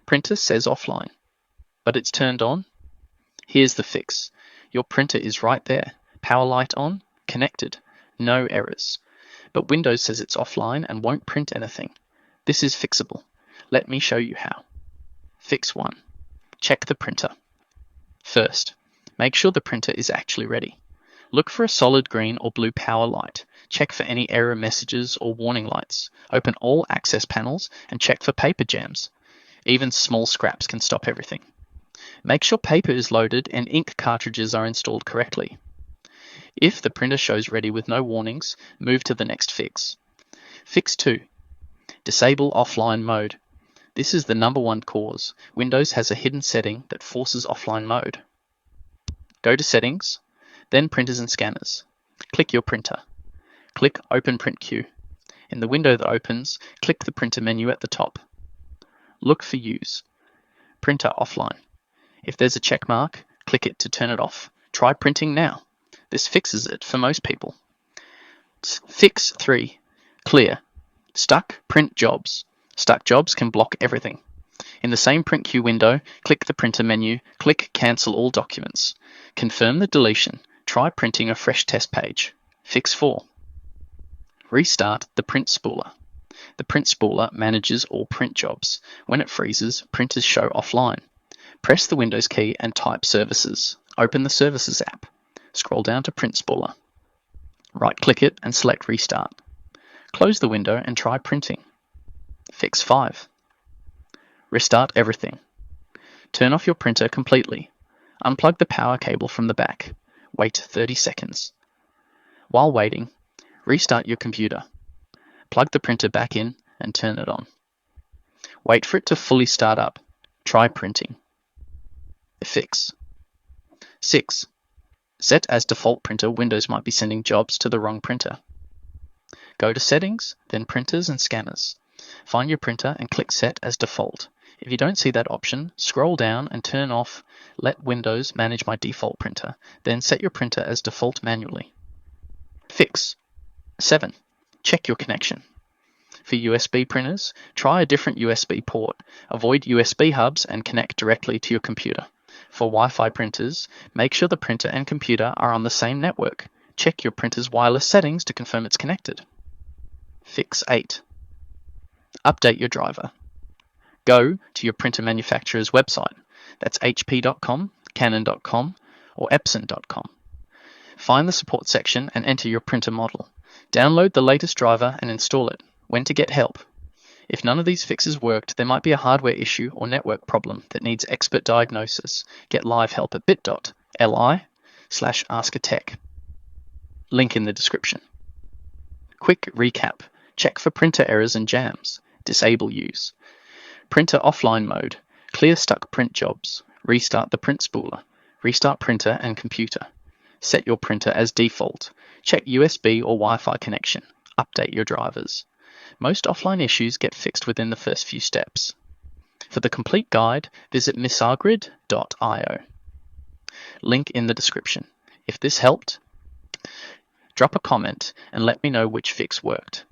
Printer says offline, but it's turned on. Here's the fix. Your printer is right there. Power light on, connected, no errors. But Windows says it's offline and won't print anything. This is fixable. Let me show you how. Fix 1. Check the printer. First, make sure the printer is actually ready. Look for a solid green or blue power light. Check for any error messages or warning lights. Open all access panels and check for paper jams. Even small scraps can stop everything. Make sure paper is loaded and ink cartridges are installed correctly. If the printer shows ready with no warnings, move to the next fix. Fix 2. Disable offline mode. This is the #1 cause. Windows has a hidden setting that forces offline mode. Go to Settings, then Printers and Scanners. Click your printer. Click Open Print Queue. In the window that opens, click the printer menu at the top. Look for Use. Printer offline. If there's a check mark, click it to turn it off. Try printing now. This fixes it for most people. Fix 3. Clear. Stuck print jobs. Stuck jobs can block everything. In the same print queue window, click the printer menu, click Cancel all documents. Confirm the deletion. Try printing a fresh test page. Fix 4. Restart the print spooler. The print spooler manages all print jobs. When it freezes, printers show offline. Press the Windows key and type Services. Open the Services app. Scroll down to Print Spooler. Right-click it and select Restart. Close the window and try printing. Fix 5. Restart everything. Turn off your printer completely. Unplug the power cable from the back. Wait 30 seconds. While waiting, restart your computer. Plug the printer back in and turn it on. Wait for it to fully start up. Try printing. Fix. 6. Set as default printer, Windows might be sending jobs to the wrong printer. Go to Settings, then Printers and Scanners. Find your printer and click Set as Default. If you don't see that option, scroll down and turn off Let Windows manage my default printer, then set your printer as default manually. Fix. 7. Check your connection. For USB printers, try a different USB port. Avoid USB hubs and connect directly to your computer. For Wi-Fi printers, make sure the printer and computer are on the same network. Check your printer's wireless settings to confirm it's connected. Fix 8. Update your driver. Go to your printer manufacturer's website. That's hp.com, canon.com, or epson.com. Find the support section and enter your printer model. Download the latest driver and install it. When to get help. If none of these fixes worked, there might be a hardware issue or network problem that needs expert diagnosis. Get live help at bit.li/askatech. Link in the description. Quick recap. Check for printer errors and jams. Disable use. Printer offline mode. Clear stuck print jobs. Restart the print spooler. Restart printer and computer. Set your printer as default. Check USB or Wi-Fi connection. Update your drivers. Most offline issues get fixed within the first few steps. For the complete guide, visit misargrid.io. Link in the description. If this helped, drop a comment and let me know which fix worked.